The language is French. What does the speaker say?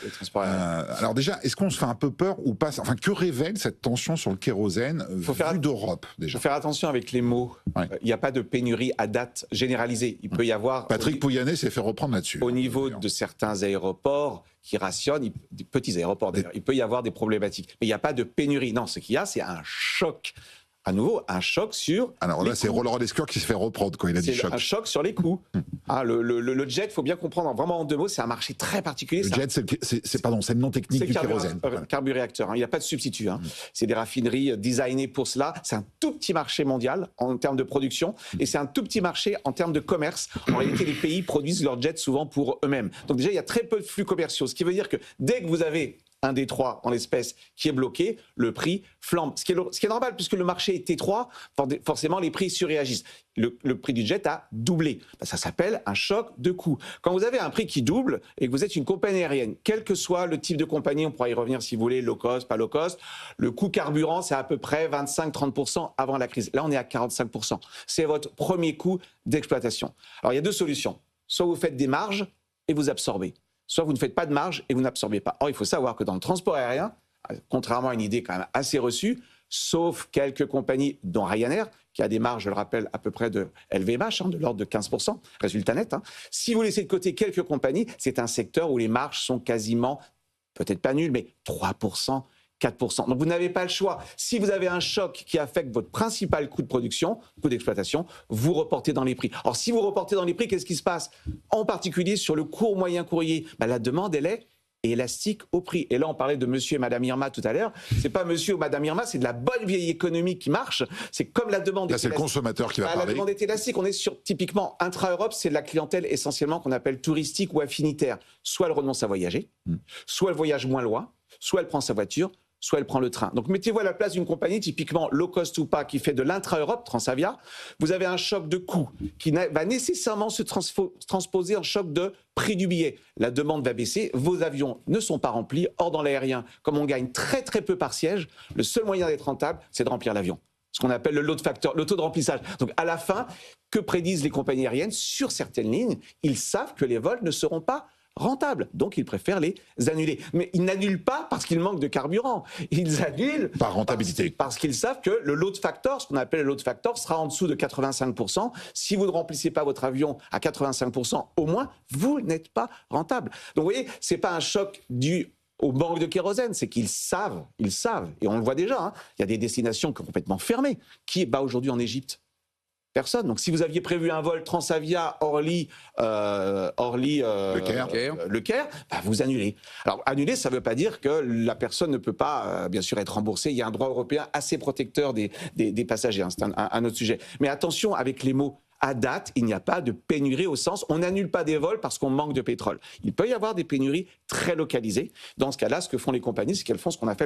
le transport aérien. Alors déjà, est-ce qu'on se fait un peu peur ou pas? Enfin, que révèle cette tension sur le kérosène vue d'Europe Il déjà? faut faire attention avec les mots. Ouais. Il n'y a pas de pénurie à date généralisée. Il peut y avoir... Patrick Pouyanné s'est fait reprendre là-dessus. Au niveau de certains aéroports qui rationnent, des petits aéroports d'ailleurs, il peut y avoir des problématiques. Mais il n'y a pas de pénurie. Non, ce qu'il y a, c'est un choc. À nouveau, un choc sur. Alors là, c'est Roland Lescure qui se fait reprendre quand il a dit choc. C'est un choc sur les coûts. Le jet, il faut bien comprendre, vraiment en deux mots, c'est un marché très particulier. Le jet, c'est le nom technique du kérosène. Carburéacteur, il n'y a pas de substitut. C'est des raffineries designées pour cela. C'est un tout petit marché mondial en termes de production et c'est un tout petit marché en termes de commerce. En réalité, les pays produisent leurs jets souvent pour eux-mêmes. Donc déjà, il y a très peu de flux commerciaux, ce qui veut dire que dès que vous avez un détroit en l'espèce qui est bloqué, le prix flambe. Ce qui est normal puisque le marché est étroit, forcément les prix surréagissent. Le prix du jet a doublé. Ça s'appelle un choc de coût. Quand vous avez un prix qui double et que vous êtes une compagnie aérienne, quel que soit le type de compagnie, on pourra y revenir si vous voulez, low cost, pas low cost, le coût carburant c'est à peu près 25-30% avant la crise. Là on est à 45%. C'est votre premier coût d'exploitation. Alors il y a deux solutions. Soit vous faites des marges et vous absorbez. Soit vous ne faites pas de marge et vous n'absorbez pas. Or, il faut savoir que dans le transport aérien, contrairement à une idée quand même assez reçue, sauf quelques compagnies, dont Ryanair, qui a des marges, je le rappelle, à peu près de LVMH, de l'ordre de 15%, résultat net. Si vous laissez de côté quelques compagnies, c'est un secteur où les marges sont quasiment, peut-être pas nulles, mais 3%. 4%. Donc vous n'avez pas le choix. Si vous avez un choc qui affecte votre principal coût de production, coût d'exploitation, vous reportez dans les prix. Alors si vous reportez dans les prix, qu'est-ce qui se passe? En particulier sur le court moyen courrier, la demande elle est élastique au prix. Et là on parlait de monsieur et madame Irma tout à l'heure. C'est pas monsieur ou madame Irma, c'est de la bonne vieille économie qui marche. C'est comme la demande. Là c'est le consommateur qui va parler. La demande est élastique. On est sur typiquement intra-Europe, c'est de la clientèle essentiellement qu'on appelle touristique ou affinitaire. Soit elle renonce à voyager, soit elle voyage moins loin, soit elle prend sa voiture, soit elle prend le train. Donc mettez-vous à la place d'une compagnie, typiquement low cost ou pas, qui fait de l'intra-Europe, Transavia. Vous avez un choc de coût qui va nécessairement se transposer en choc de prix du billet. La demande va baisser, vos avions ne sont pas remplis. Or, dans l'aérien, comme on gagne très très peu par siège, le seul moyen d'être rentable, c'est de remplir l'avion. Ce qu'on appelle le load factor, le taux de remplissage. Donc à la fin, que prédisent les compagnies aériennes sur certaines lignes? Ils savent que les vols ne seront pas rentables, donc ils préfèrent les annuler. Mais ils n'annulent pas parce qu'il manque de carburant. Ils annulent par rentabilité. Parce qu'ils savent que le load factor, ce qu'on appelle le load factor, sera en dessous de 85%. Si vous ne remplissez pas votre avion à 85%, au moins, vous n'êtes pas rentable. Donc vous voyez, c'est pas un choc dû au manque de kérosène, c'est qu'ils savent, et on le voit déjà, il y a des destinations complètement fermées. Qui bat aujourd'hui en Égypte? Personne. Donc si vous aviez prévu un vol Transavia Orly, Le Caire, vous annulez. Alors annuler, ça ne veut pas dire que la personne ne peut pas, bien sûr, être remboursée. Il y a un droit européen assez protecteur des passagers. C'est un autre sujet. Mais attention avec les mots. À date, il n'y a pas de pénurie au sens, on n'annule pas des vols parce qu'on manque de pétrole. Il peut y avoir des pénuries très localisées. Dans ce cas-là, ce que font les compagnies, c'est qu'elles font ce qu'on appelle